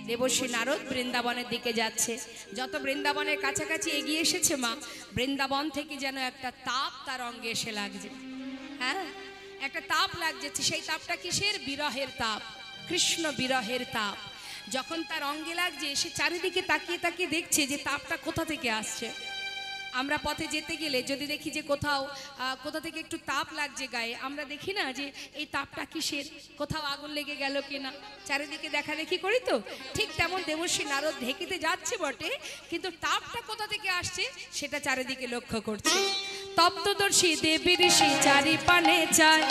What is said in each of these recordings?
দেবর্ষী নারদ বৃন্দাবনের দিকে যাচ্ছে। যত বৃন্দাবনের কাছাকাছি এগিয়ে এসেছে মা, বৃন্দাবন থেকে যেন একটা তাপ তার অঙ্গে এসে লাগছে। হ্যাঁ, একটা তাপ লাগছে। সেই তাপটা কিসের? বিরহের তাপ, কৃষ্ণ বিরহের তাপ। যখন তার অঙ্গে লাগছে, সে চারিদিকে তাকিয়ে তাকিয়ে দেখছে যে তাপটা কোথা থেকে আসছে। আমরা পথে যেতে গেলে যদি দেখি যে কোথা থেকে একটু তাপ লাগছে গায়ে, আমরা দেখি না যে এই তাপটা কিসের, কোথাও আগুন লেগে গেল কিনা, চারিদিকে দেখা দেখি করি তো। ঠিক তেমন দেবর্ষী নারদ ঢেকিতে যাচ্ছে বটে, কিন্তু তাপটা কোথা থেকে আসছে সেটা চারিদিকে লক্ষ্য করছে। তপ্তদর্শী দেবী ঋষি চারি পানে চায়,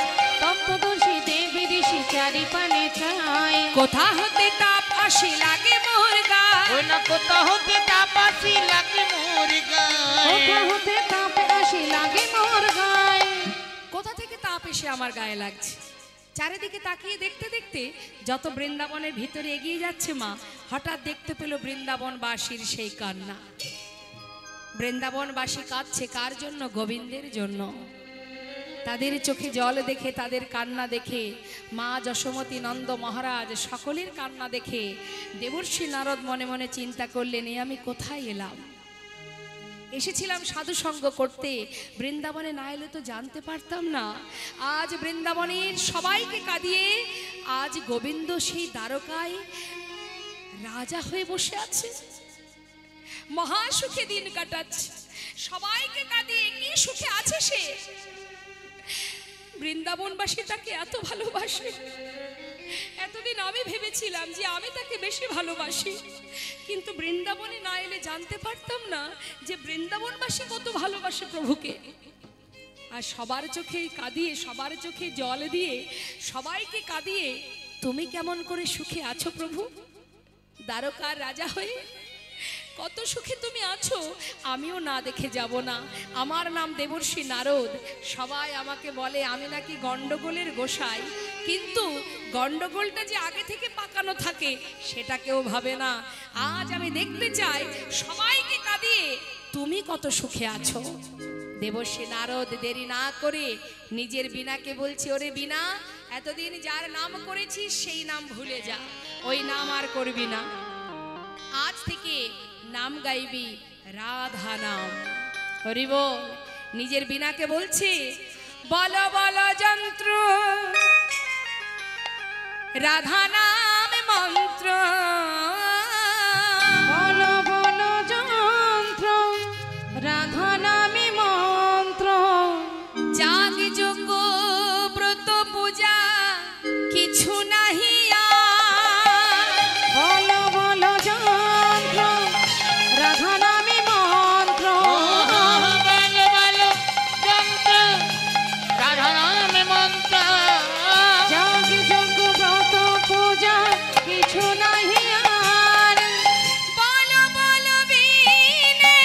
তপ্তদর্শী দেবী ঋষি চারি পানে চায়, কোথা হতে তাপ আসি লাগে মোর গায়, ওই না কোথা হতে তাপ আসি লাগে মোর গায়, কোথা হতে তাপ আসি লাগে মোর গায়। কোথা থেকে তাপ এসে আমার গায়ে লাগছে। চারিদিকে তাকিয়ে দেখতে দেখতে যত বৃন্দাবনের ভিতরে এগিয়ে যাচ্ছে মা, হঠাৎ দেখতে পেল বৃন্দাবনবাসীর সেই কান্না। বৃন্দাবনবাসী কাঁদছে কার জন্য? গোবিন্দের জন্য। তাদের চোখে জল দেখে, তাদের কান্না দেখে, মা যশোমতী, নন্দ মহারাজ সকলের কান্না দেখে দেবর্ষী নারদ মনে মনে চিন্তা করলেন, এ আমি কোথায় এলাম? এসেছিলাম সাধু সঙ্গ করতে, বৃন্দাবনে না এলে তো জানতে পারতাম না। আজ বৃন্দাবনের সবাইকে কাঁদিয়ে আজ গোবিন্দ সেই দ্বারকায় রাজা হয়ে বসে আছে, মহা সুখে দিন কাটাচ্ছে, সবাইকে কাঁদিয়ে কি সুখে আছে সে। বৃন্দাবনবাসী তাকে এত ভালোবাসে। এতদিন আমি ভেবেছিলাম যে আমি তাকে বেশি ভালোবাসি, কিন্তু বৃন্দাবনে না এলে জানতে পারতাম না যে বৃন্দাবনবাসী কত ভালোবাসে প্রভুকে। আর সবার চোখে কাঁদিয়ে, সবার চোখে জল দিয়ে, সবাইকে কাঁদিয়ে তুমি কেমন করে সুখে আছো প্রভু? দ্বারকার রাজা হয়ে কত সুখে তুমি আছো, আমিও না দেখে যাব না। আমার নাম দেবর্ষী নারদ, সবাই আমাকে বলে আমি নাকি গন্ডগোলের গোসাই, কিন্তু গন্ডগোলটা যে আগে থেকে পাকানো থাকে সেটা কেউ ভাবে না। আজ আমি দেখতে চাই সবাইকে কাঁদিয়ে তুমি কত সুখে আছো। দেবর্ষী নারদ দেরি না করে নিজের বীণাকে বলছে, ওরে বীণা, এতদিন যার নাম করেছিস সেই নাম ভুলে যা, ওই নাম আর করবি না। আজ থেকে নাম গাইবি রাধা নাম। হরি বল। নিজের বীণাকে বলছে, বল বল যন্ত্র রাধা নাম মন্ত্র, বল বল যন্ত্র রাধা নামে মন্ত্র, যাগ যোগ্য ব্রত পূজা কিছু নাহি। বল বল যন্ত্র রাধা নামে মন্ত্র, বল বল যন্ত্র রাধা নামে মন্ত্র, যাগ যজ্ঞ ব্রত পূজা কিছু নাহি আর। বল বল বীণে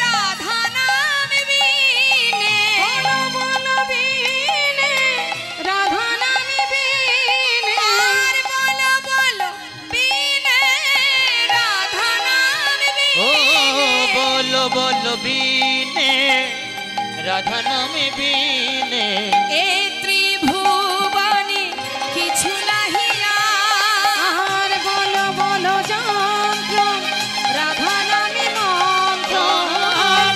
রাধা নাম বীণে, বল বল বীণে রাধা নামে বীণে, আর বল বল বীণে রাধা নাম ও বীণে। বল বল বীণে রাধা নামে বীণে, এ ত্রিভুবনে কিছু নাহি আর বল বল যন্ত্র রাধা নামে মন্ত্র,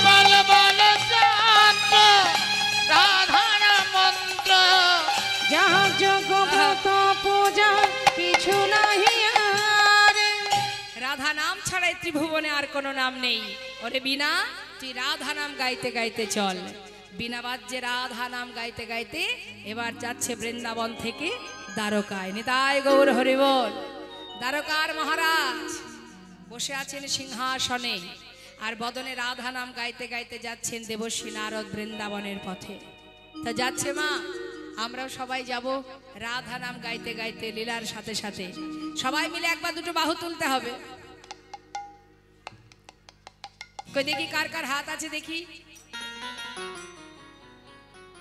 বল বল যন্ত্র রাধা নাম মন্ত্র, যাগ যজ্ঞ ব্রত পূজা কিছু নাহি আর। রাধা নাম ছাড়াই ত্রিভুবনে আর কোনো নাম নেই। ওরে বীণা, তুই রাধা নাম গাইতে গাইতে চল। বীণা বাজ্যে রাধা নাম গাইতে গাইতে এবার যাচ্ছে বৃন্দাবন থেকে দ্বারকায়। নিতাই গৌর হরি বল। দ্বারকার মহারাজ বসে আছেন সিংহাসনে, আর বদনে রাধা নাম গাইতে গাইতে যাচ্ছেন দেবর্ষী নারদ বৃন্দাবনের পথে। তা যাচ্ছে মা, আমরাও সবাই যাব রাধা নাম গাইতে গাইতে লীলার সাথে সাথে। সবাই মিলে একবার দুটো বাহু তুলতে হবে। কই দেখি কার কার হাত আছে, দেখি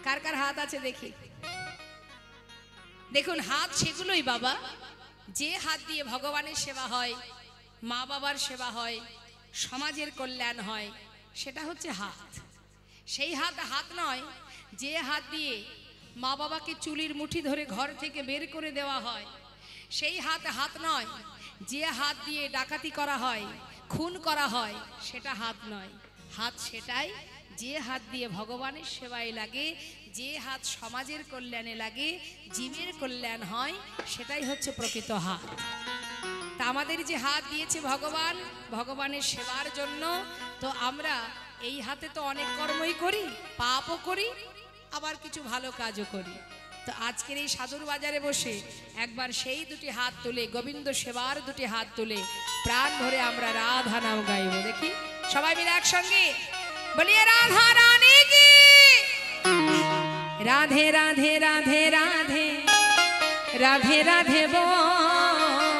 কার কার হাত আছে দেখি। দেখুন, হাত সেগুলোই বাবা, যে হাত দিয়ে ভগবানের সেবা হয়, মা বাবার সেবা হয়, সমাজের কল্যাণ হয়, সেটা হচ্ছে হাত। সেই হাত হাত নয় যে হাত দিয়ে মা বাবাকে চুলির মুঠি ধরে ঘর থেকে বের করে দেওয়া হয়, সেই হাত হাত নয়। যে হাত দিয়ে ডাকাতি করা হয়, খুন করা হয়, সেটা হাত নয়। হাত সেটাই যে হাত দিয়ে ভগবানের সেবায় লাগে, যে হাত সমাজের কল্যাণে লাগে, জীবের কল্যাণ হয়, সেটাই হচ্ছে প্রকৃত হাত। তা আমাদের যে হাত দিয়েছে ভগবান, ভগবানের সেবার জন্য, তো আমরা এই হাতে তো অনেক কর্মই করি, পাপও করি, আবার কিছু ভালো কাজও করি। তো আজকের এই সাধুর বাজারে বসে একবার সেই দুটি হাত তুলে, গোবিন্দ সেবার দুটি হাত তুলে প্রাণ ভরে আমরা রাধা নাম গাইব। দেখি সবাই মিলে একসঙ্গে বলিয়ে রাধা রানী কি, রাধে রাধে রাধে রাধে রাধে রাধে বল,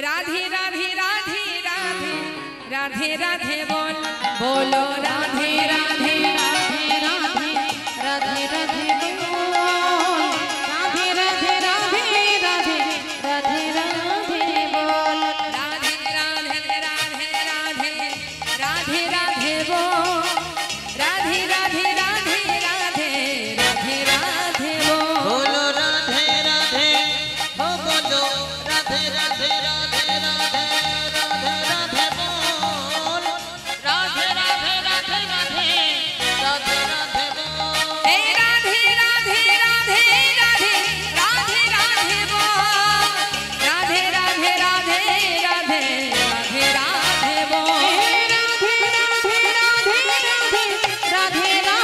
রাধে রাধে রাধে রাধে রাধে রাধে বল, বলো রাধে রাধে রাধে রাধে রাধে রাধে বল, রাধে রাধে রাধে রাধে রাধে রাধে বল, রাধে রাধে রাধে রাধে রাধে রাধে বল, রাধে রাধে রাধে রাধে রাধে রাধে বল, बोलो राधे राधे हो बोलो राधे राधे राधे राधे राधे राधे बोल राधे राधे राधे राधे राधे राधे बोल हे राधे राधे राधे राधे राधे राधे बोल, राधे राधे राधे राधे राधे राधे बोल, राधे राधे राधे राधे राधे राधे बोल,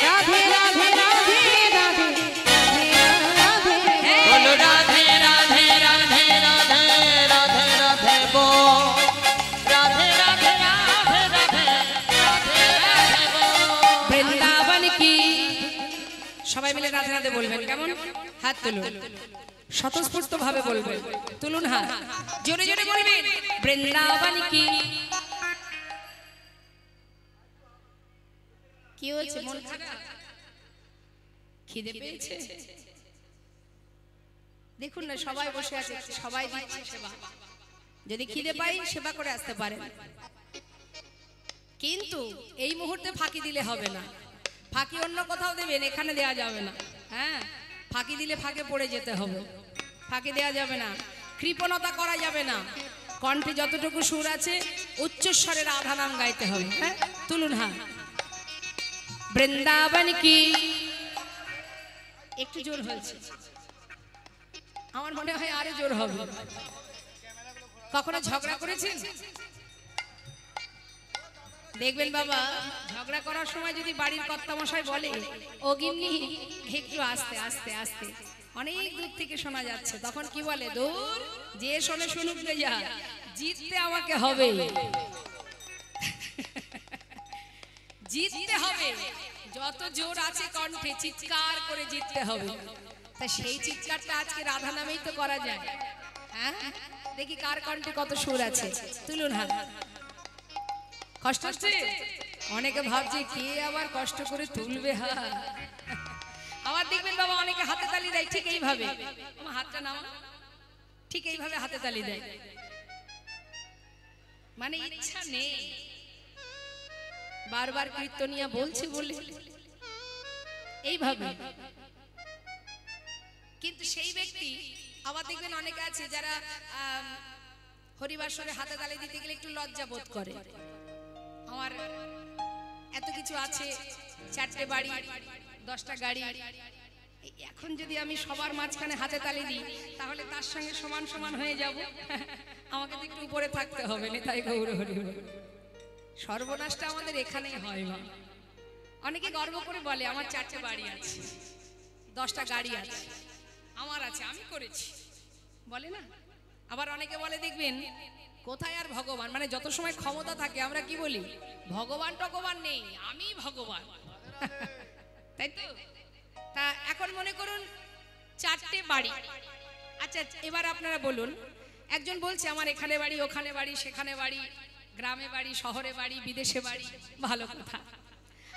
राधे राधे राधे राधे राधे राधे बोलो राधे राधे राधे राधे राधे राधे बोल राधे राधे राधे राधे राधे राधे बोल বৃন্দাবন কি। সবাই মিলে রাধে রাধে বলবেন, কেমন? হাত তুলুন, স্বতঃস্ফূর্ত ভাবে বলবেন, তুলুন হাত, জোরে জোরে বলবেন বৃন্দাবন কি। কি হচ্ছে, মন খারাপ? খিদে পেয়েছে? দেখুন না সবাই বসে আছে, সবাই দিচ্ছে সেবা। যদি খিদে পাই সেবা করে আসতে পারেন, কিন্তু এই মুহূর্তে ফাঁকি দিলে হবে না। ফাঁকি অন্য কোথাও দেবেন, এখানে দেয়া যাবে না। হ্যাঁ, ফাঁকি দিলে ফাঁকে পড়ে যেতে হবে, ফাঁকি দেয়া যাবে না, কৃপণতা করা যাবে না। কণ্ঠে যতটুকু সুর আছে উচ্চস্বরে রাধা নাম গাইতে হবে। হ্যাঁ, তুলুন হাত। বৃন্দাবন কি। একটু জোর হয়েছে, আমার মনে হয় আরো জোর হবে। কখনো ঝগড়া করেছেন? দেখবেন বাবা, ঝগড়া করার সময় যদি বাড়ির কর্তামশাই বলে ও গিন্নি একটু আস্তে আস্তে আস্তে, অনেক দূর থেকে শোনা যাচ্ছে, তখন কি বলে, দূর যে শোনে শুনুক গে যা, জিততে আমাকে হবে, জিততে হবে। যত জোর আছে কণ্ঠে চিৎকার করে জিততে হবে। তা সেই চিৎকারটা আজকে রাধা নামেই তো করা যায়। হ্যাঁ, দেখি কার কণ্ঠে কত সুর আছে, তুলুন হাত। কষ্ট হচ্ছে? অনেকে ভাবছে কে আবার কষ্ট করে তুলবে হাত। আবার দেখবেন বাবা অনেকে হাতে তালি দেয় ঠিক এইভাবে, আমার হাতটা নামা, ঠিক এইভাবে হাতে তালি দেয়, মানে ইচ্ছা নেই, বারবার কীর্তনিয়া বলছে বলে এইভাবে। কিন্তু সেই ব্যক্তি আবার দেখবেন অনেকে আছে যারা হরিবাসরে হাতে তালি দিতে গেলে একটু লজ্জা বোধ করে। আমার এত কিছু আছে, 4টে বাড়ি, 10টা গাড়ি, এখন যদি আমি সবার মাঝখানে হাতে তালি দিই তাহলে তার সঙ্গে সমান সমান হয়ে যাব, আমাকে তো একটু উপরে থাকতে হবে। তাই গৌর হরি বল। সর্বনাশটা আমাদের এখানেই হয় মা। অনেকে গর্ব করে বলে আমার 4টে বাড়ি আছে, 10টা গাড়ি আছে, আমার আছে, আমি করেছি, বলে না। আবার অনেকে বলে দেখবেন কোথায় আর ভগবান, মানে যত সময় ক্ষমতা থাকে আমরা কি বলি, ভগবান টগবান নেই, আমি ভগবান, তাই তো। তা এখন মনে করুন 4টে বাড়ি। আচ্ছা এবার আপনারা বলুন, একজন বলছে আমার এখানে বাড়ি, ওখানে বাড়ি, সেখানে বাড়ি, গ্রামে বাড়ি, শহরে বাড়ি, বিদেশে বাড়ি, ভালো কথা।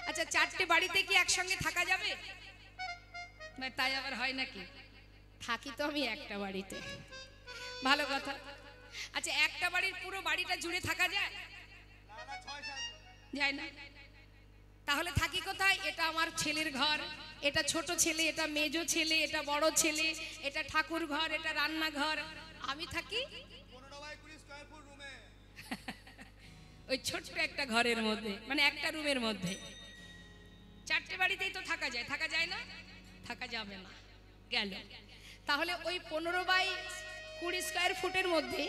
আচ্ছা 4টে বাড়িতে কি একসঙ্গে থাকা যাবে? তাই আবার হয় নাকি? থাকি তো আমি একটা বাড়িতে, ভালো কথা। আচ্ছা একটা বাড়ির পুরো বাড়িটা জুড়ে থাকা যায়? যায় না। তাহলে থাকি কোথায়? এটা আমার ছেলের ঘর, এটা ছোট ছেলে, এটা মেজো ছেলে, এটা বড় ছেলে, এটা ঠাকুর ঘর, এটা রান্নাঘর। আমি থাকি ওই ছোট্ট একটা ঘরের মধ্যে, মানে একটা রুমের মধ্যে। চারটে বাড়িতেই তো থাকা যায়, থাকা যায় না? থাকা যাবে না, গেল। তাহলে ওই 15/20 স্কয়ার ফুটের মধ্যে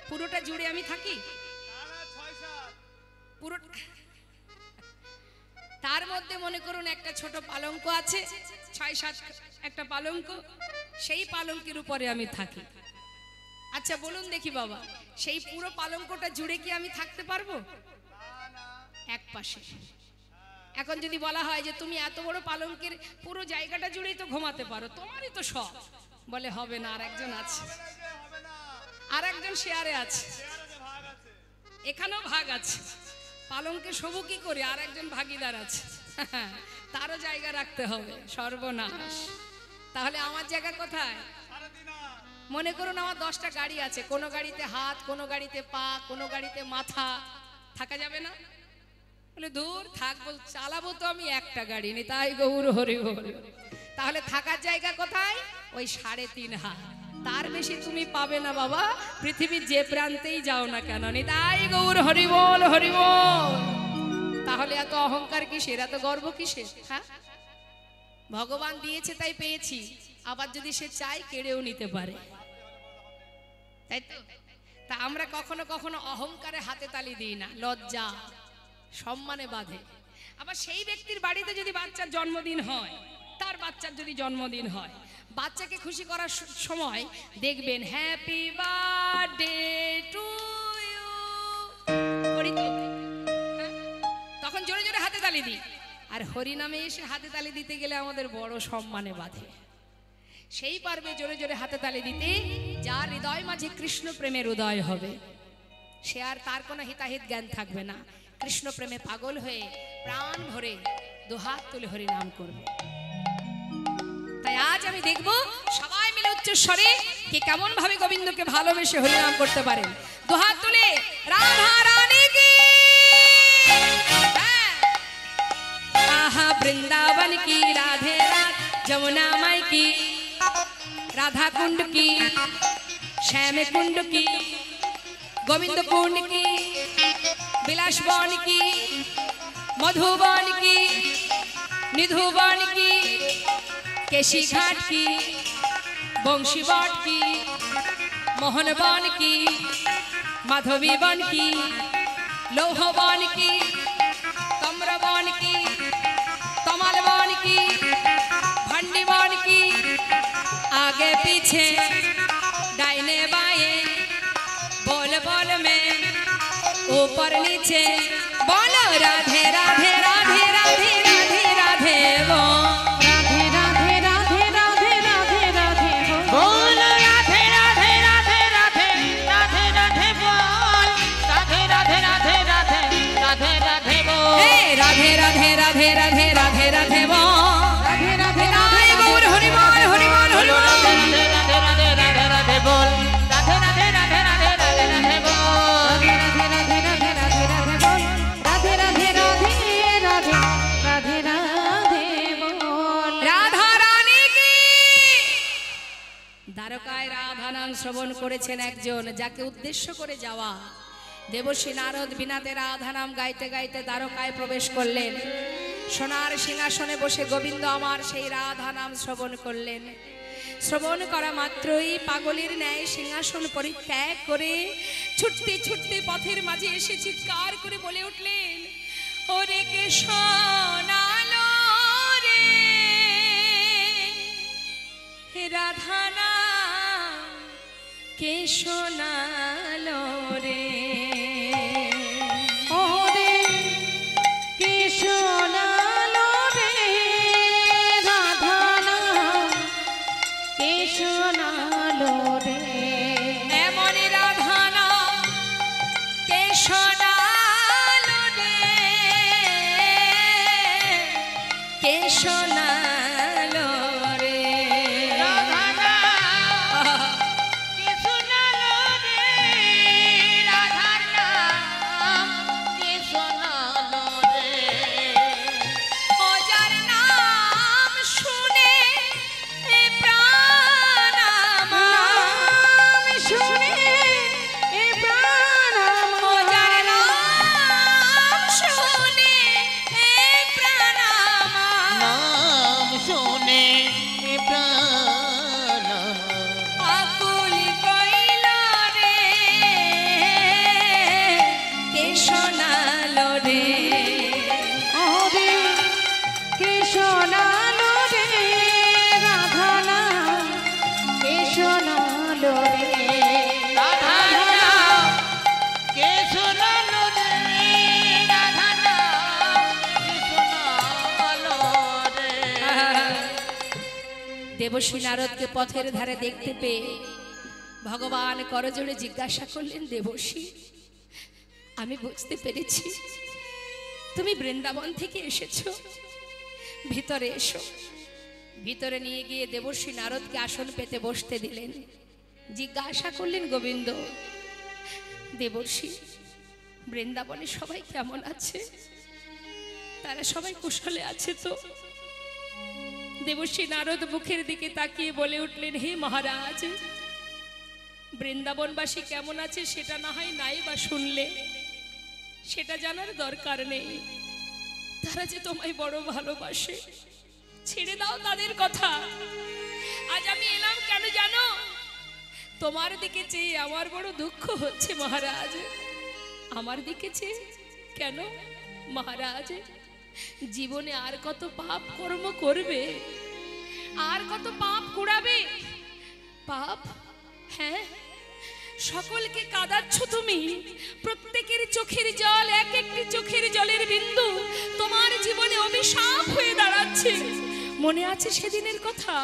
পুরোটা জুড়ে আমি থাকি? পুরো তার মধ্যে মনে করুন একটা ছোট পালঙ্ক আছে, 6-7 একটা পালঙ্ক, সেই পালঙ্কের উপরে আমি থাকি। আচ্ছা বলুন দেখি বাবা, সেই পুরো পালঙ্কটা জুড়ে কি আমি থাকতে পারবো? এক পাশে। এখন যদি বলা হয় যে তুমি এত বড় পালঙ্কের পুরো জায়গাটা জুড়েই তো ঘুমাতে পারো, তোমারই তো সব, বলে হবে না, আর একজন আছে, আর একজন শেয়ারে আছে, এখানেও ভাগ আছে, পালঙ্কে শোবো কি করে, আর একজন ভাগিদার আছে, তারও জায়গা রাখতে হবে। সর্বনাশ। তাহলে আমার জায়গা কোথায়? মনে করুন আমার 10টা গাড়ি আছে, কোনো গাড়িতে হাত, কোনো গাড়িতে পা, কোনো গাড়িতে মাথা, থাকা যাবে না? বলে দূর থাকবো, চালাবো তো আমি একটা গাড়ি নি, তাই গৌর হরি বল। তাহলে থাকার জায়গা কোথায়? ওই 3.5 হাত, তার বেশি তুমি পাবে না বাবা, পৃথিবীর যে প্রান্তেই যাও না কেন। নি তাই গৌর হরি বল, হরি বল। তাহলে এত অহংকার কিসের, এত গর্ব কিসের? হ্যাঁ, ভগবান দিয়েছে তাই পেয়েছি, আবার যদি সে চায় কেড়েও নিতে পারে, তাই তো? তা আমরা কখনো কখনো অহংকারে হাতে তালি দিই না, লজ্জা সম্মানে বাঁধে। আবার সেই ব্যক্তির বাড়িতে যদি বাচ্চার জন্মদিন হয়, তার বাচ্চার যদি জন্মদিন হয়, বাচ্চাকে খুশি করার সময় দেখবেন হ্যাপি বার্থডে টু ইউ করি তো, হ্যাঁ? তখন জোরে জোরে হাতে তালি দিই। আর হরি নামে এসে হাতে তালি দিতে গেলে আমাদের বড় সম্মানে বাঁধে। সেই পারবে জোরে জোরে হাতে তালি দিতে যার হৃদয় মাঝে কৃষ্ণ প্রেমের উদয় হবে। সে আর তার কোনো হিতাহিত জ্ঞান থাকবে না, কৃষ্ণ প্রেমে পাগল হয়ে প্রাণ ভরে দুহাত তুলে হরি নাম করবে। তাই আজ আমি দেখব সবাই মিলে উচ্চস্বরে কে কেমন ভাবে গোবিন্দকে ভালোবেসে হরি নাম করতে পারেন। দুহাত তুলে রাধা রানী কি, আহা বৃন্দাবন কি, রাধে রাধে যमुना माई की, राधा कुंड की, श्याम कुंड की, गोविंद कुंड की, बिलास वन की, मधुबन की, निधुबन की, केशी घाट की, बंशी बट की, मोहन बन की, माधवी बन की, लौह बन की, तम्र बन की, तमाल बन की, भंडी बन की, आगे पीछे दाहिने बाएं, बोल बोल में ऊपर नीचे, बोलो राधे राधे राधे राधे राधे राधे वो, राधे राधे राधे राधे राधे राधे बोल राधे राधे राधे राधे राधे राधे बोल, राधे राधे राधे राधे राधे राधे बोल, हे राधे राधे राधे राधे राधे राधे वो, राधे राधे राधे गौर हरि बोल हरि बोल हरि बोल। राधे राधे राधे राधे राधे बोल, राधे राधे राधे राधे राधे राधे बोल, राधे राधे राधे राधे राधे राधे बोल, राधे राधे राधे राधे राधे राधे बोल। রাধা রানী কি। দ্বারকায় রাধা নাম শ্রবণ করেছেন একজন, যাকে উদ্দেশ্য করে যাওয়া দেবশ্রী নারদ বিনাতে রাধা নাম গাইতে গাইতে দ্বারকায় প্রবেশ করলেন। সোনার সিংহাসনে বসে গোবিন্দ আমার সেই রাধা নাম শ্রবণ করলেন। শ্রবণ করা মাত্রই পাগলের ন্যায় সিংহাসন পরিত্যাগ করে ছুটতে ছুটতে পথের মাঝে এসে চিৎকার করে বলে উঠলেন, ওরে কে শোনালো রে হে রাধা নাম কে শোনালো রে, ওরে কে শোনালো রে রাধা নাম কে শোনালো রে, এমন রাধা নাম কে শোনালো রে, কে শোনালো রে, রাধা কে শোনালো রে, রাধা শুনে এ প্রাণ ও আমার। যার নাম শুনে এ প্রাণ আমার নাম শুনে এ প্রাণ আমার আকুল কইল রে কে শোনালো রে ওরে কে শোনালো রে রাধা নাম, কে শোনালো রে রাধা নাম কে শোনালো রে রাধা নাম কে শোনালো রে দেবশ্রী নারদকে পথের ধারে দেখতে পেয়ে ভগবান করজোড়ে জিজ্ঞাসা করলেন, দেবশ্রী আমি বুঝতে পেরেছি তুমি বৃন্দাবন থেকে এসেছো, ভিতরে এসো। ভিতরে নিয়ে গিয়ে দেবশ্রী নারদকে আসন পেতে বসতে দিলেন। জিজ্ঞাসা করলেন, গোবিন্দ দেবশ্রী বৃন্দাবনে সবাই কেমন আছে? তারা সবাই কুশলে আছে তো? দেবশ্রী নারদ মুখের দিকে তাকিয়ে বলে উঠলেন, হে মহারাজ, বৃন্দাবনবাসী কেমন আছে সেটা না হয় নাই বা শুনলে, সেটা জানার দরকার নেই। তারা যে তোমায় বড় ভালোবাসে, ছেড়ে দাও তাদের কথা। আজ আমি এলাম কেন জানো? তোমার দিকে চেয়ে আমার বড় দুঃখ হচ্ছে মহারাজ। আমার দিকে চেয়ে কেন মহারাজ? জীবনে আর কত পাপ কর্ম করবে, আর কত পাপ কুড়াবে? পাপ, হ্যাঁ, সকলকে কাঁদাচ্ছ তুমি। প্রত্যেকের চোখের জল, এক একটি চোখের জলের বিন্দু তোমার জীবনে অভিশাপ হয়ে দাঁড়াচ্ছে। মনে আছে সেদিনের কথা,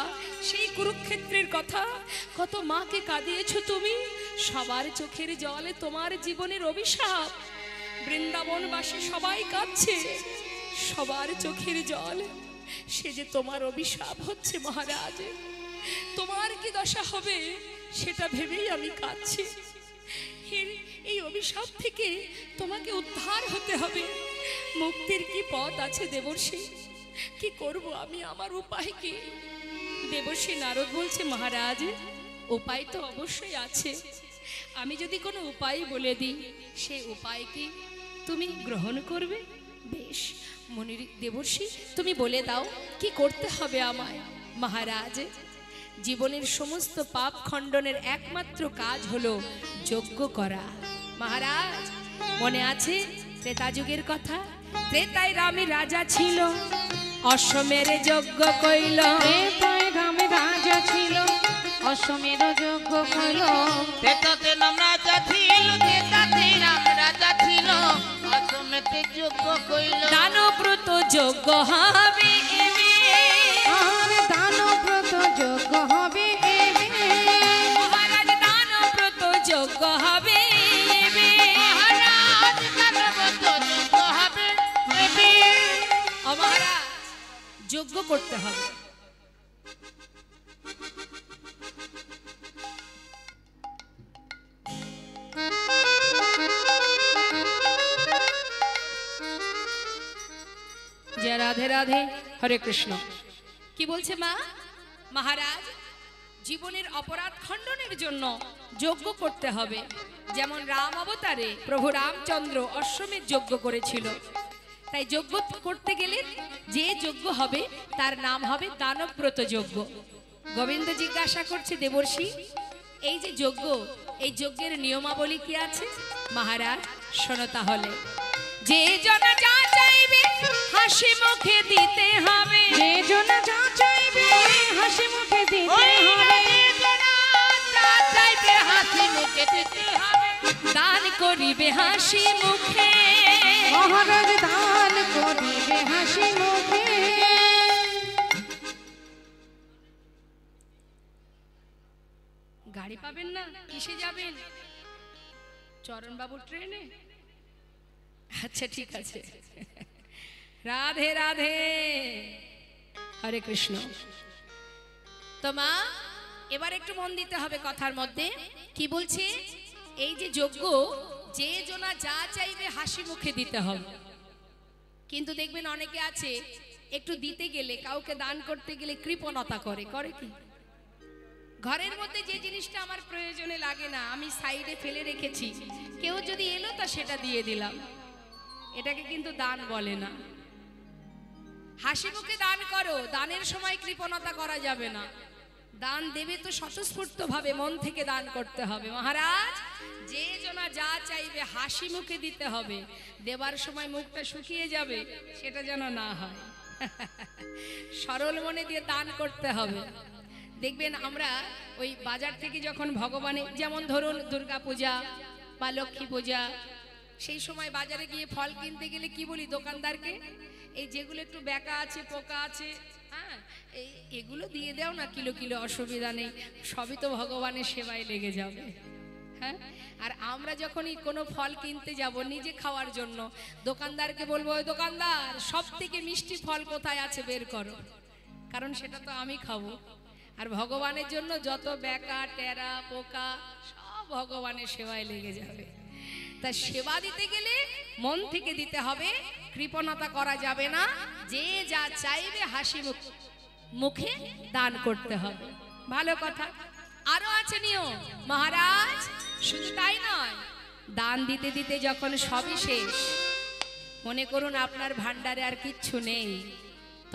সেই কুরুক্ষেত্রের কথা? কত মাকে কাঁদিয়েছো তুমি, সবার চোখের জলে তোমার জীবনের অভিশাপ। বৃন্দাবনবাসী সবাই কাঁদছে, সবার চোখের জল সে যে তোমার অভিশাপ হচ্ছে মহারাজ। তোমার কি দশা হবে সেটা ভেবেই আমি কাঁদছি। এই অভিশাপ থেকে তোমাকে উদ্ধার হতে হবে। মুক্তির কি পথ আছে দেবর্ষী? কি করব আমি, আমার উপায় কি? দেবর্ষী নারদ বলছে, মহারাজ উপায় তো অবশ্যই আছে। আমি যদি কোনো উপায় বলে দিই, সেই উপায় কি তুমি গ্রহণ করবে? বেশ মুনির দেবর্ষী, তুমি বলে দাও কি করতে হবে আমায়। মহারাজ জীবনের সমস্ত পাপ খণ্ডনের একমাত্র কাজ হলো যজ্ঞ করা। মহারাজ মনে আছে ত্রেতা যুগের কথা? ত্রেতায় রামে রাজা ছিল, অশ্বমের যজ্ঞ কইল। ত্রেতায় রামে রাজা ছিল, অশ্বমের যজ্ঞ কইল। তেতাতে নাম রাজা ছিল, তেতাতে রাম রাজা ছিল, অশ্বমেতে যজ্ঞ কইল। দানব্রত যজ্ঞ হবে এবে, আর দানব্রত যজ্ঞ হবে এবে। মহারাজ দানব্রত যজ্ঞ হবে এবে। মহারাজ দানব্রত যজ্ঞ হবে এবে। ও মহারাজ যজ্ঞ করতে হবে। জয় রাধে রাধে, হরে কৃষ্ণ। কি বলছে মা? মহারাজ জীবনের অপরাধ খণ্ডনের জন্য যজ্ঞ করতে হবে। যেমন রাম অবতারে প্রভু রামচন্দ্র অশ্বমেধ যজ্ঞ করেছিল, তাই যজ্ঞ করতে গেলে যে যজ্ঞ হবে তার নাম হবে দানব্রত যজ্ঞ। গোবিন্দ জিজ্ঞাসা করছে, দেবর্ষী এই যে যজ্ঞ, এই যজ্ঞের নিয়মাবলী কি আছে? মহারাজ শোনো তাহলে। যে জন যা চাইবে হাসি মুখে দিতে হবে, যে জন যা চাইবে হাসি মুখে দিতে ওই হবে। রাজা যা চাইবে হাসি মুখে দিতে হবে। দান করিবে হাসি মুখে। মহারাজ দান করিবে হাসি মুখে। গাড়ি পাবেন না, কিসে যাবেন? চরণবাবুর ট্রেনে? আচ্ছা ঠিক আছে। রাধে রাধে, হরে কৃষ্ণ। তো মা এবার একটু মন দিতে হবে কথার মধ্যে। কি বলছে? এই যে যজ্ঞ, যে জনা যা চাইবে হাসি মুখে দিতে হবে। কিন্তু দেখবেন অনেকে আছে একটু দিতে গেলে, কাউকে দান করতে গেলে কৃপণতা করে। করে কি? ঘরের মধ্যে যে জিনিসটা আমার প্রয়োজনে লাগে না আমি সাইডে ফেলে রেখেছি, কেউ যদি এলো তা সেটা দিয়ে দিলাম, এটাকে কিন্তু দান বলে না। হাসি মুখে দান করো, দানের সময় কৃপণতা করা যাবে না। দান দেবে তো স্বতঃস্ফূর্ত ভাবে মন থেকে দান করতে হবে। মহারাজ, যে জনা যা চাইবে হাসি মুখে দিতে হবে, দেবার সময় মুখটা শুকিয়ে যাবে সেটা যেন না হয়। সরল মনে দিয়ে দান করতে হবে। দেখবেন আমরা ওই বাজার থেকে যখন ভগবানের, যেমন ধরুন দুর্গা পূজা বা লক্ষ্মী পূজা, সেই সময় বাজারে গিয়ে ফল কিনতে গেলে কি বলি দোকানদারকে, এই যেগুলো একটু ব্যাকা আছে, পোকা আছে, হ্যাঁ এগুলো দিয়ে দাও না, কিলো কিলো, অসুবিধা নেই, সবই তো ভগবানের সেবায় লেগে যাবে। হ্যাঁ, আর আমরা যখনই কোনো ফল কিনতে যাব নিজে খাওয়ার জন্য, দোকানদারকে বলবো, ওই দোকানদার সব থেকে মিষ্টি ফল কোথায় আছে বের করো, কারণ সেটা তো আমি খাবো। আর ভগবানের জন্য যত ব্যাকা টেরা পোকা সব ভগবানের সেবায় লেগে যাবে। তা সেবা দিতে গেলে মন থেকে দিতে হবে, কৃপণতা করা যাবে না। যে যা চাইবে হাসি মুখে দান করতে হবে। ভালো কথা। আরো আছে নিয়ম মহারাজ, শুধু তাই নয়, দান দিতে দিতে যখন সবই শেষ, মনে করুন আপনার ভান্ডারে আর কিচ্ছু নেই,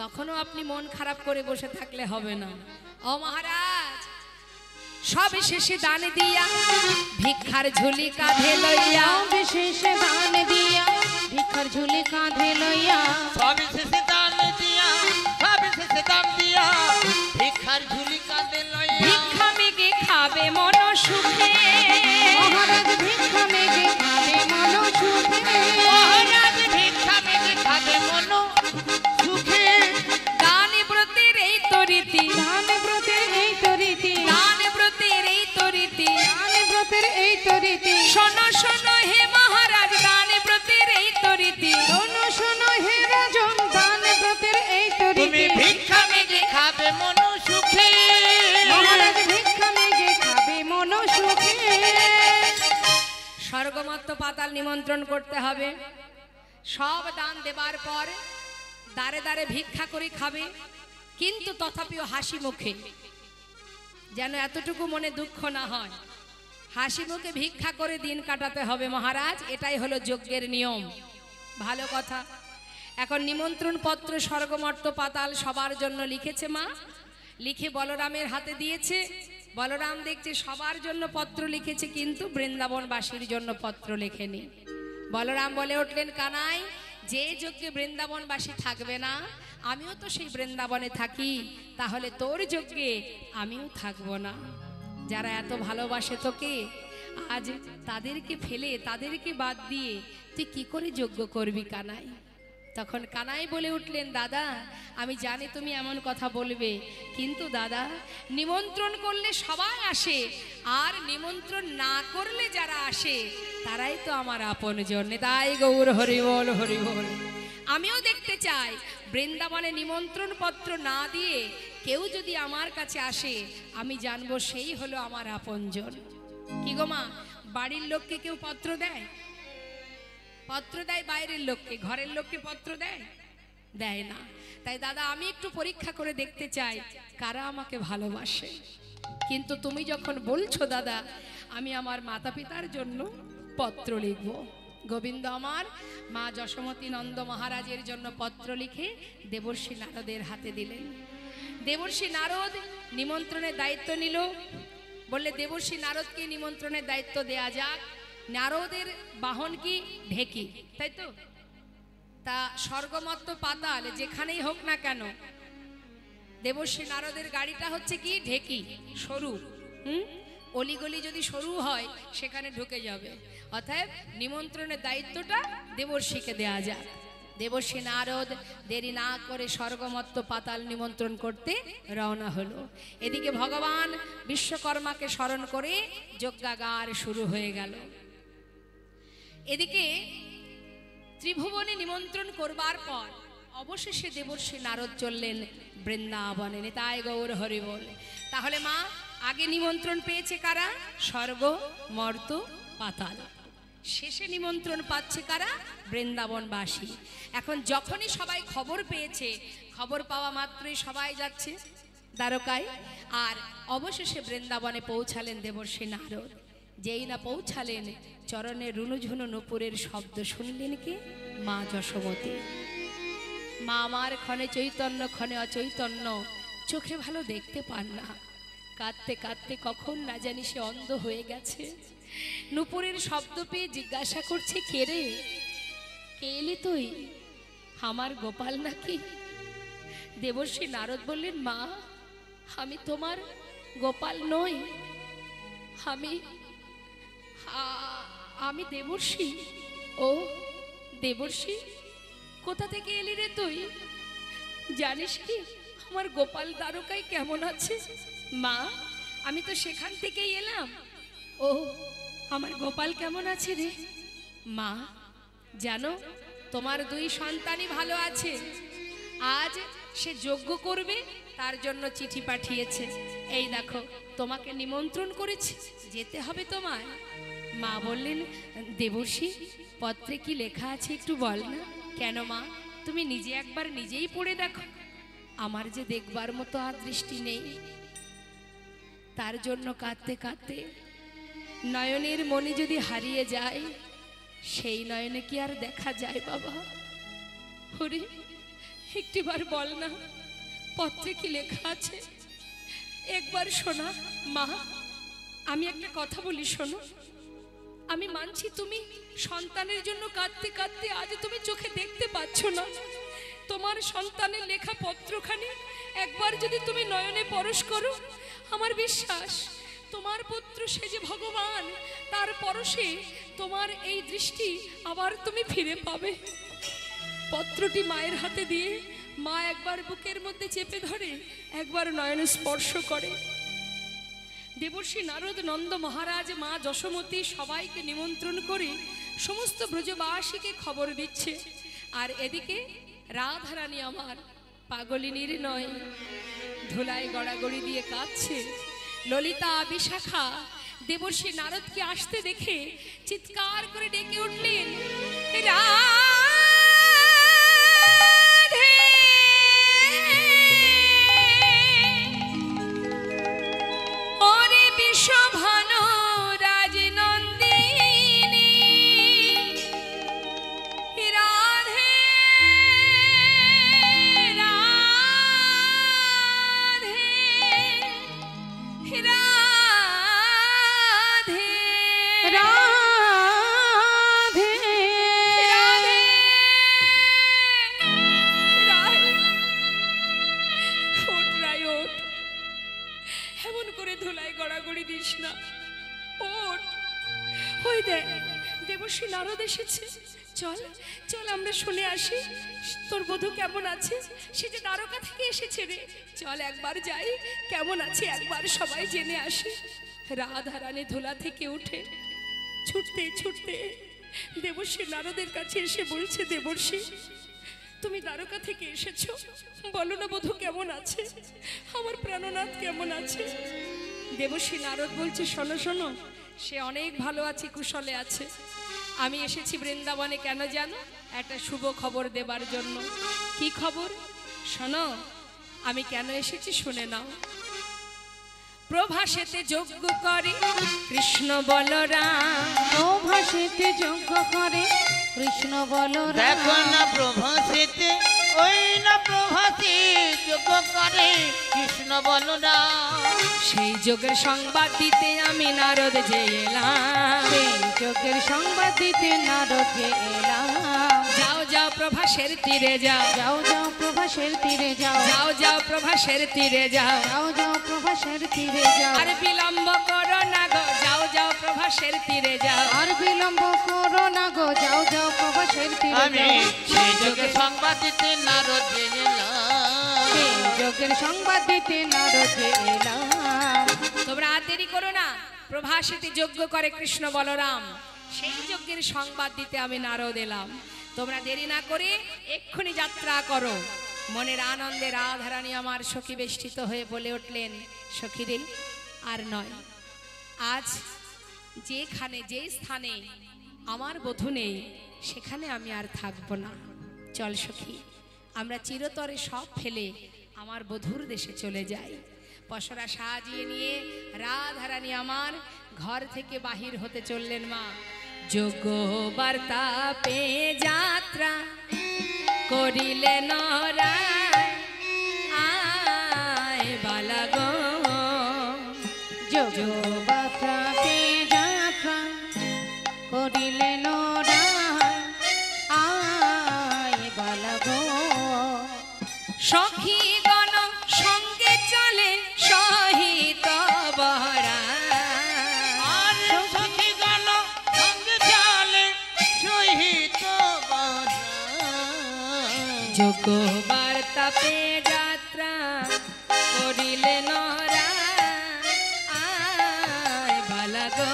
তখনও আপনি মন খারাপ করে বসে থাকলে হবে না। ও মহারাজ, সব শেষে দান দিয়া ভিক্ষার ঝুলি কাঁধে লইয়া, শেষে দান দিয়া ভিক্ষার ঝুলি কাঁধে লইয়া, সব শেষে দান দিয়া, সব শেষে দান দিয়া ভিক্ষার ঝুলি কাঁধে লইয়া, ভিক্ষা মেগে খাবে মন সুখে, মহারাজ ভিক্ষা মেগে খাবে মন সুখে, মহারাজ ভিক্ষা মেগে খাবে মন সুখে। দান ব্রতের এই তো রীতি, দান ব্রতের এই তো রীতি, দান ব্রতের এই তো রীতি, দান ব্রতের এই তো রীতি, শোনো শোনো হে মহারাজ, দান ব্রতের এই তো রীতি, শোনো শোনো হে রাজন, দান ব্রতের এই তো তুমি রীতি, ভিক্ষা মেগে খাবে মন সুখে, মহারাজ ভিক্ষা মেগে খাবে মন সুখে। স্বর্গমত্ত পাতাল নিমন্ত্রণ করতে হবে। সব দান দেবার পর দাঁড়ে দাঁড়ে ভিক্ষা করে খাবে, কিন্তু তথাপিও হাসি মুখে, যেন এতটুকু মনে দুঃখ না হয়। হাসি মুখে ভিক্ষা করে দিন কাটাতে হবে মহারাজ, এটাই হলো যজ্ঞের নিয়ম। ভালো কথা। এখন নিমন্ত্রণ পত্র স্বর্গমর্ত পাতাল সবার জন্য লিখেছে মা, লিখে বলরামের হাতে দিয়েছে। বলরাম দেখছে সবার জন্য পত্র লিখেছে, কিন্তু বৃন্দাবনবাসীর জন্য পত্র লেখেনি। বলরাম বলে উঠলেন, কানাই, যে যজ্ঞে বৃন্দাবনবাসী থাকবে না, আমিও তো সেই বৃন্দাবনে থাকি, তাহলে তোর যজ্ঞে আমিও থাকবো না। যারা এত ভালোবাসে তোকে, আজ তাদেরকে ফেলে, তাদেরকে বাদ দিয়ে তুই কি করে যজ্ঞ করবি কানাই? তখন কানাই বলে উঠলেন, দাদা আমি জানি তুমি এমন কথা বলবে, কিন্তু দাদা নিমন্ত্রণ করলে সবাই আসে, আর নিমন্ত্রণ না করলে যারা আসে তারাই তো আমার আপনজন। তাই গৌর হরি বল, হরি বল। আমিও দেখতে চাই বৃন্দাবনে নিমন্ত্রণ পত্র না দিয়ে কেউ যদি আমার কাছে আসে, আমি জানবো সেই হলো আমার আপনজন। কি গো মা, বাড়ির লোককে কেউ পত্র দেয়? পত্র দেয় বাইরের লোককে, ঘরের লোককে পত্র দেয়? দেয় না। তাই দাদা আমি একটু পরীক্ষা করে দেখতে চাই কারা আমাকে ভালোবাসে। কিন্তু তুমি যখন বলছো দাদা আমি আমার মাতা পিতার জন্য পত্র লিখব, গোবিন্দ আমার মা যশোমতী নন্দ মহারাজের জন্য পত্র লিখে দেবর্ষি নারদের হাতে দিলেন। দেবর্ষি নারদ নিমন্ত্রণের দায়িত্ব নিল। বললে দেবর্ষি নারদকে নিমন্ত্রণের দায়িত্ব দেয়া যাক। নারদের বাহন কি? ঢেকি, তাই তো? তা স্বর্গমত্ত পাতাল যেখানেই হোক না কেন, দেবর্ষি নারদের গাড়িটা হচ্ছে কি? ঢেকি, সরু। অলিগলি যদি সরু হয় সেখানে ঢুকে যাবে। অতএব নিমন্ত্রণের দায়িত্বটা দেবর্ষিকে দেয়া যাক। দেবর্ষি নারদ দেরি না করে স্বর্গমত্ত পাতাল নিমন্ত্রণ করতে রওনা হলো। এদিকে ভগবান বিশ্বকর্মাকে স্মরণ করে যজ্ঞাগার শুরু হয়ে গেল। এদিকে ত্রিভুবনে নিমন্ত্রণ করবার পর অবশেষে দেবর্ষি নারদ চললেন বৃন্দাবনে। নিতাই গৌর হরি বল। তাহলে মা আগে নিমন্ত্রণ পেয়েছে কারা? স্বর্গ, মর্ত, পাতাল। শেষে নিমন্ত্রণ পাচ্ছে কারা? বৃন্দাবনবাসী। এখন যখনই সবাই খবর পেয়েছে, খবর পাওয়া মাত্রই সবাই যাচ্ছে। দ্বারকায়। আর অবশেষে বৃন্দাবনে পৌঁছালেন দেবর্ষী নারদ। যেই না পৌঁছালেন, চরণে রুনুঝুনু নূপুরের শব্দ শুনলেন কে? মা যশোমতী। মা আমার ক্ষণে চৈতন্য ক্ষণে অচৈতন্য, চোখে ভালো দেখতে পান না। কাঁদতে কাঁদতে কখন না জানি সে অন্ধ হয়ে গেছে। নূপুরের শব্দ পেয়ে জিজ্ঞাসা করছে, কে রে, কে এলি তুই? আমার গোপাল নাকি? দেবর্ষী নারদ বললেন, মা আমি তোমার গোপাল নই, আমি দেবর্ষী। ও দেবর্ষী, কোথা থেকে এলি রে তুই? জানিস কি আমার গোপাল দ্বারকায় কেমন আছে? মা আমি তো সেখান থেকেই এলাম। ও আমার গোপাল কেমন আছে রে? মা জানো তোমার দুই সন্তানই ভালো আছে। আজ সে যজ্ঞ করবে, তার জন্য চিঠি পাঠিয়েছে। এই দেখো তোমাকে নিমন্ত্রণ করেছে, যেতে হবে তোমায়। মা বললেন, দেবর্ষী পত্রে কি লেখা আছে একটু বল না। কেন মা, তুমি নিজে একবার নিজেই পড়ে দেখো। আমার যে দেখবার মতো আর দৃষ্টি নেই, তার জন্য কাঁদতে কাঁদতে নয়নের মনে যদি হারিয়ে যায়, সেই নয়নে কি আর দেখা যায় বাবা? হরি একটিবার বল না, পত্রে কি লেখা আছে একবার শোনা। মা আমি একটা কথা বলি, শোনো। আমি মানছি তুমি সন্তানের জন্য কাঁদতে কাঁদতে আজ তুমি চোখে দেখতে পাচ্ছ না। তোমার সন্তানের লেখা পত্রখানি একবার যদি তুমি নয়নে পরশ করো, আমার বিশ্বাস তোমার পুত্র সে যে ভগবান, তার পরশে তোমার এই দৃষ্টি আবার তুমি ফিরে পাবে। পত্রটি মায়ের হাতে দিয়ে মা একবার বুকের মধ্যে চেপে ধরে, একবার নয়নে স্পর্শ করে। দেবর্ষী নারদ, নন্দ মহারাজ, মা যশোমতী সবাইকে নিমন্ত্রণ করে সমস্ত ব্রজবাসীকে খবর দিচ্ছে। আর এদিকে রাধারানী আমার পাগলিনীর নয়, ধুলায় গড়াগড়ি দিয়ে কাঁদছে। ললিতা, বিশাখা দেবর্ষী নারদকে আসতে দেখে চিৎকার করে ডেকে উঠলেন, রাধে ওরে বিশ্বভানু রাজনন্দিনী, রাধে রাধে রাধে রাধে রাধে ওঠ রায় ওঠ, এমন করে ধুলায় গড়াগড়ি দিস না, ওঠ। ওই দেখ দেবর্ষী নারদ এসেছে, চল চল আমরা শুনে আসি তোর বধূ কেমন আছে। সে যে দ্বারকা থেকে এসেছে রে, চল একবার যাই, কেমন আছে একবার সবাই জেনে আসি। রাধারানী ধুলা থেকে উঠে ছুটতে ছুটতে দেবর্ষী নারদের কাছে এসে বলছে, দেবর্ষী তুমি দ্বারকা থেকে এসেছো, বলো না বধূ কেমন আছে, আমার প্রাণনাথ কেমন আছে। দেবর্ষী নারদ বলছে, শোনো শোনো, সে অনেক ভালো আছে, কুশলে আছে। আমি এসেছি বৃন্দাবনে কেন জানো? একটা শুভ খবর দেবার জন্য। কি খবর? শোনো, আমি কেন এসেছি শুনে নাও। প্রভাসেতে যজ্ঞ করে কৃষ্ণ বলরাম, প্রভাসেতে যজ্ঞ করে কৃষ্ণ বলরাম। দেখো না প্রভাসেতে, ওই না প্রভাসে যোগ করে কৃষ্ণ বলরাম। সেই যজ্ঞের সংবাদ দিতে আমি নারদ যে এলাম, সেই যজ্ঞের সংবাদ দিতে নারদ যে এলাম। যাও যাও প্রভাসের তীরে যাও, যাও যাও প্রভাসের তীরে যাও, যাও যাও প্রভাসের তীরে যাও, যাও যাও প্রভাসের তীরে যাও। আর বিলম্ব করো না গো, যাও যাও প্রভাসের তীরে যাও। আর বিলম্ব করো না গো, যাও যাও প্রভাসের তীরে আমি যাও। সেই যোগে সংবাদ দিতে নারদ যে এলাম। সেই যজ্ঞের সংবাদ দিতে নারদ যে এলাম। তোমরা আর দেরি করো না, প্রভাসেতে যজ্ঞ করে কৃষ্ণ বলরাম, সেই যজ্ঞের সংবাদ দিতে আমি নারদ এলাম। তোমরা দেরি না করে এক্ষুনি যাত্রা করো। মনের আনন্দে রাধারানী আমার সখী বেষ্টিত হয়ে বলে উঠলেন, সখী রে আর নয়, আজ যেখানে যে স্থানে আমার বধূ নেই সেখানে আমি আর থাকবো না। চল সখী, আমরা চিরতরে সব ফেলে আমার বধূর দেশে চলে যাই। পসরা সাজিয়ে নিয়ে রাধারানী আমার ঘর থেকে বাহির হতে চললেন মা। যোগ্য বার্তা পেয়ে যাত্রা করিলেন আয় বালা গো, যোগ্য বার্তা পেয়ে যাত্রা করিলেন আয় বালা গো। সখীগণ সঙ্গে চলে সহিত বহরা, আর সখীগণ সঙ্গে চলে সহিত বহরা। যোগ্য বার্তা পেয়ে যাত্রা করিলেন আয় বালা গো।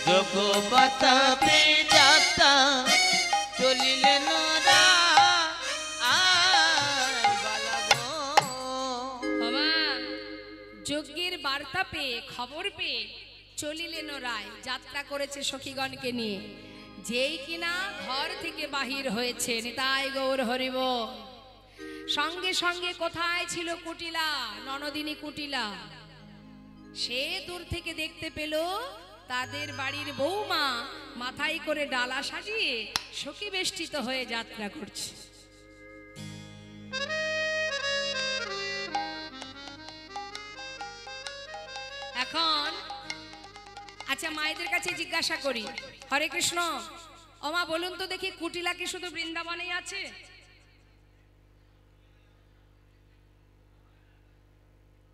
যোগবতা পে যাত্রা চলিলেন যজ্ঞের বার্তা পেয়ে খবর পেয়ে চলিলেন রায়, যাত্রা করেছে সখীগণকে নিয়ে। যেই কিনা ঘর থেকে বাহির হয়েছে, নিতাই গৌর হরিব। সঙ্গে সঙ্গে কোথায় ছিল কুটিলা, ননদিনী কুটিলা। সে দূর থেকে দেখতে পেল তাদের বাড়ির বৌমা মাথায় করে ডালা সাজিয়ে সখী বেষ্টিত হয়ে যাত্রা করছে। এখন আচ্ছা মায়েদের কাছে জিজ্ঞাসা করি, হরে কৃষ্ণ, ওমা বলুন তো দেখি, কুটিলা কি শুধু বৃন্দাবনেই আছে?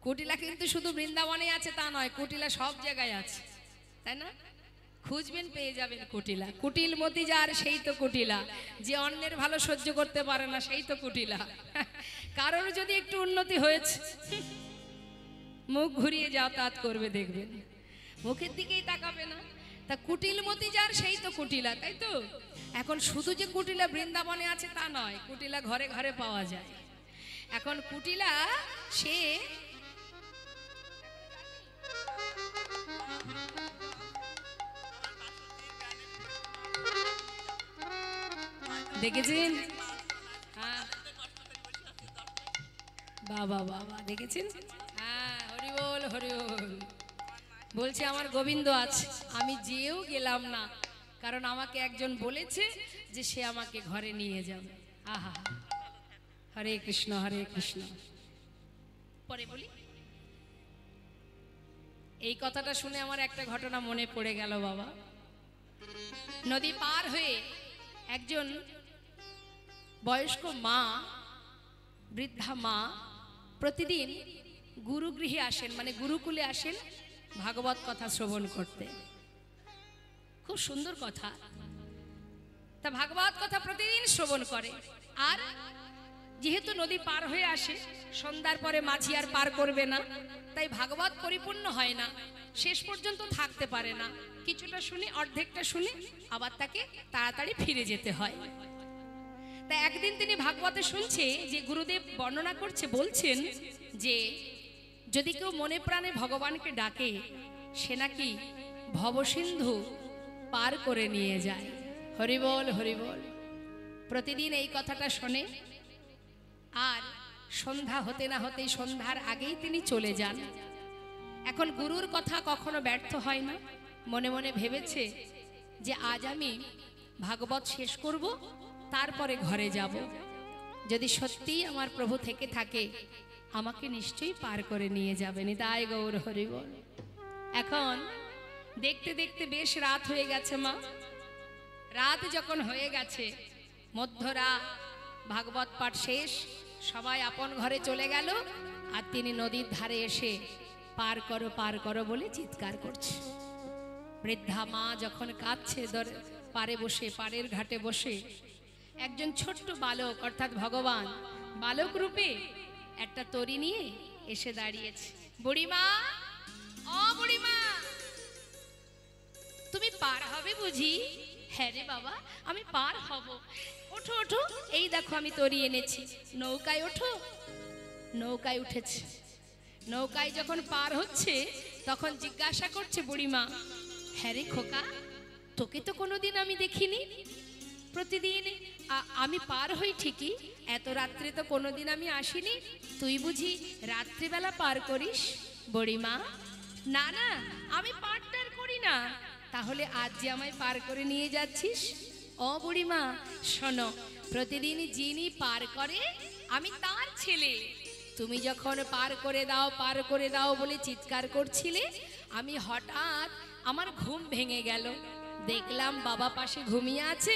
কুটিলা কিন্তু শুধু বৃন্দাবনে আছে তা নয়, কুটিলা সব জায়গায় আছে, তাই না? খুঁজবেন পেয়ে যাবেন কুটিলা। কুটিল মতি যার সেই তো কুটিলা, যে অন্যের ভালো সহ্য করতে পারে না সেই তো কুটিলা। কারোর যদি একটু উন্নতি হয়েছে মুখ ঘুরিয়ে যাতায়াত করবে, দেখবেন মুখের দিকেই তাকাবে না। তা কুটিল মতি যার সেই তো কুটিলা, তাই তো? এখন শুধু যে কুটিলা বৃন্দাবনে আছে তা নয়, কুটিলা ঘরে ঘরে পাওয়া যায়। এখন কুটিলা সে দেখেছেন? হ্যাঁ বাবা বাবা দেখেছেন? হ্যাঁ হরি বল হরি বল। বলছে আমার গোবিন্দ আছে, আমি যেও গেলাম না, কারণ আমাকে একজন বলেছে যে সে আমাকে ঘরে নিয়ে যাবে। আহা, হরে কৃষ্ণ হরে কৃষ্ণ। পরে বলি, এই কথাটা শুনে আমার একটা ঘটনা মনে পড়ে গেল বাবা। নদী পার হয়ে একজন বয়স্ক মা, বৃদ্ধা মা প্রতিদিন গুরুগৃহে আসেন, মানে গুরুকুলে আসেন ভাগবত কথা শ্রবণ করতে। খুব সুন্দর কথা। তা ভাগবত কথা প্রতিদিন শ্রবণ করে। আর যেহেতু নদী পার হয়ে আসে, সন্ধ্যার পরে মাঝি আর পার করবে না, তাই ভাগবত পরিপূর্ণ হয় না, শেষ পর্যন্ত থাকতে পারে না। কিছুটা শুনে, অর্ধেকটা শুনে আবার তাকে তাড়াতাড়ি ফিরে যেতে হয়। তা একদিন তিনি ভাগবতে শুনছে যে গুরুদেব বর্ণনা করছে, বলছেন যে যদি কেউ মনে প্রাণে ভগবানকে ডাকে, সে নাকি ভবসিন্ধু পার করে নিয়ে যায়। হরিবল হরিবল। প্রতিদিন এই কথাটা শোনে, আর সন্ধ্যা হতে না হতেই, সন্ধ্যার আগেই তিনি চলে যান। এখন গুরুর কথা কখনো ব্যর্থ হয় না। মনে মনে ভেবেছে যে আজ আমি ভাগবত শেষ করব, তারপরে ঘরে যাব। যদি সত্যিই আমার প্রভু থেকে থাকে, আমাকে নিশ্চয়ই পার করে নিয়ে যাবেন। তাই গৌর হরি বল। এখন দেখতে দেখতে বেশ রাত হয়ে গেছে মা। রাত যখন হয়ে গেছে, মধ্যরাত, ভাগবত পাঠ শেষ, সবাই আপন ঘরে চলে গেল, আর তিনি নদীর ধারে এসে পার করো বলে চিৎকার করছে। বৃদ্ধা মা যখন কাঁদছে, পারে বসে, পাড়ের ঘাটে বসে একজন ছোট্ট বালক, অর্থাৎ ভগবান বালক রূপে একটা তরি নিয়ে এসে দাঁড়িয়েছে। বুড়িমা, ও বুড়িমা, তুমি পার হবে বুঝি? হ্যাঁ রে বাবা, আমি পার হব। ওঠো ওঠো, এই দেখো আমি তরি এনেছি, নৌকায় ওঠো। নৌকায় উঠেছে। নৌকায় যখন পার হচ্ছে, তখন জিজ্ঞাসা করছে বুড়িমা, হ্যাঁ রে খোকা, তোকে তো কোনোদিন আমি দেখিনি। প্রতিদিন আমি পার হই ঠিকই, এত রাত্রে তো কোনোদিন আমি আসিনি, তুই বুঝি রাত্রিবেলা পার করিস? বুড়িমা, না না, আমি পারটার করি না। তাহলে আজ যে আমায় পার করে নিয়ে যাচ্ছিস? ও বুড়িমা শোনো, প্রতিদিন যিনি পার করে আমি তার ছেলে। তুমি যখন পার করে দাও বলে চিৎকার করছিলে, আমি হঠাৎ আমার ঘুম ভেঙে গেল, দেখলাম বাবা পাশে ঘুমিয়ে আছে,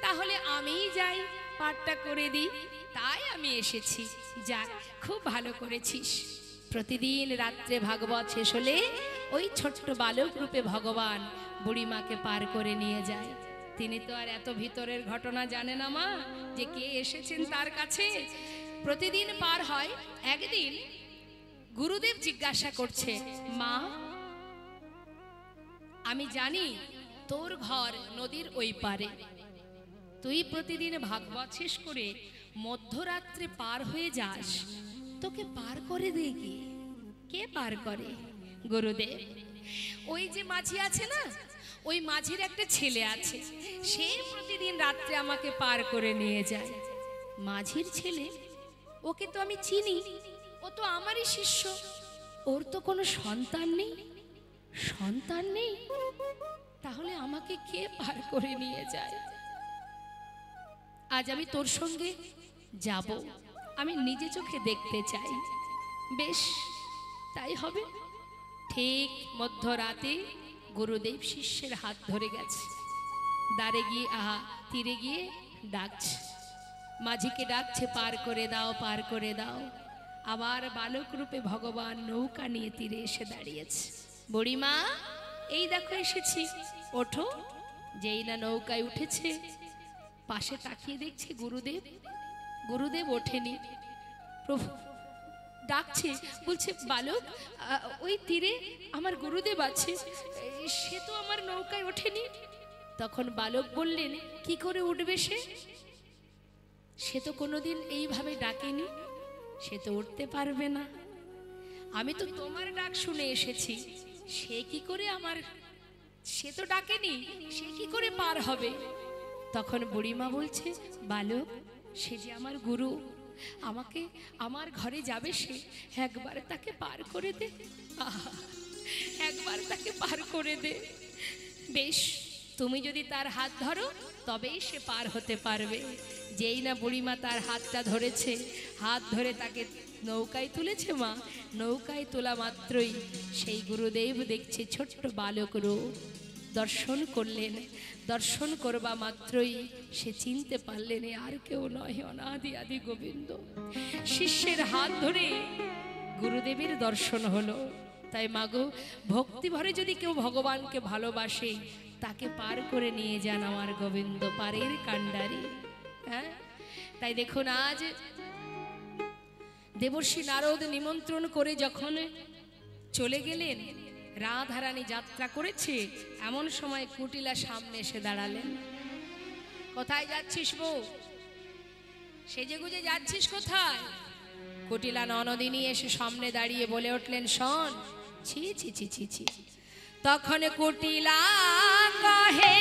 তাহলে আমিই যাই পারটা করে দিই, তাই আমি এসেছি। যাক, খুব ভালো করেছিস। প্রতিদিন রাত্রে ভাগবত শেষ হলে ওই ছোট্ট বালক রূপে ভগবান বুড়িমাকে পার করে নিয়ে যায়। তিনি তো আর এত ভিতরের ঘটনা জানে না মা, যে কে এসেছেন তার কাছে। প্রতিদিন পার হয়। একদিন গুরুদেব জিজ্ঞাসা করছে, মা, আমি জানি তোর ঘর নদীর ওই পারে, তুই প্রতিদিন ভাগবত শেষ করে মধ্যরাত্রে পার হয়ে যাস, তোকে পার করে দেয় কি? কে পার করে? গুরুদেব, ওই যে মাঝি আছে না, ওই মাঝির একটা ছেলে আছে, সে প্রতিদিন রাত্রে আমাকে পার করে নিয়ে যায়। মাঝির ছেলে? ওকে তো আমি চিনি, ও তো আমারই শিষ্য, ওর তো কোনো সন্তান নেই। সন্তান নেই? তাহলে আমাকে কে পার করে নিয়ে যায়? আজ আমি তোর সঙ্গে যাব, আমি নিজে চোখে দেখতে চাই। বেশ, তাই হবে। ঠিক মধ্যরাতে গুরুদেব শিষ্যের হাত ধরে গেছে, দাঁড়ে গিয়ে তীরে গিয়ে ডাকছে, মাঝিকে ডাকছে, পার করে দাও, পার করে দাও। আবার বালক রূপে ভগবান নৌকা নিয়ে তীরে এসে দাঁড়িয়েছে। বুড়িমা, এই দেখো এসেছি, ওঠো। যেই না নৌকায় উঠেছে, পাশে তাকিয়ে দেখছে গুরুদেব। গুরুদেব ওঠেনি। প্রভু ডাকছে, বলছে, বালক, ওই তীরে আমার গুরুদেব আছে, সে তো আমার নৌকায় ওঠেনি। তখন বালক বললেন, কি করে উঠবে সে? সে তো কোনোদিন এইভাবে ডাকেনি, সে তো উঠতে পারবে না। আমি তো তোমার ডাক শুনে এসেছি, সে কি করে সে তো ডাকেনি, সে কি করে পার হবে? তখন বুড়িমা বলছে, বালক, সে যে আমার গুরু, আমাকে আমার ঘরে যাবে সে, একবার তাকে পার করে দে, একবার তাকে পার করে দে। বেশ, তুমি যদি তার হাত ধরো তবেই সে পার হতে পারবে। যেই না বুড়িমা তার হাতটা ধরেছে, হাত ধরে তাকে নৌকায় তুলেছে, মা, নৌকায় তোলা মাত্রই সেই গুরুদেব দেখছে ছোট্ট বালক রূপ দর্শন করলেন। দর্শন করবা মাত্রই সে চিনতে পারলেন আর কেউ নয়, অনাদি আদি গোবিন্দ। শিষ্যের হাত ধরে গুরুদেবের দর্শন হলো। তাই মাগো, ভক্তি ভরে যদি কেউ ভগবানকে ভালোবাসে, তাকে পার করে নিয়ে যান আমার গোবিন্দ, পারের কাণ্ডারি। হ্যাঁ, তাই দেখুন, আজ দেবর্ষি নারদ নিমন্ত্রণ করে যখন চলে গেলেন, রাধারানী যাত্রা করেছে, এমন সময় কুটিলা সামনে এসে দাঁড়ালেন। কোথায় যাচ্ছিস বউ? সেজে গুজে যাচ্ছিস কোথায়? কুটিলা ননদিনী এসে সামনে দাঁড়িয়ে বলে উঠলেন, শোন। ছি ছি ছি ছি ছি। তখন কুটিলা কহে,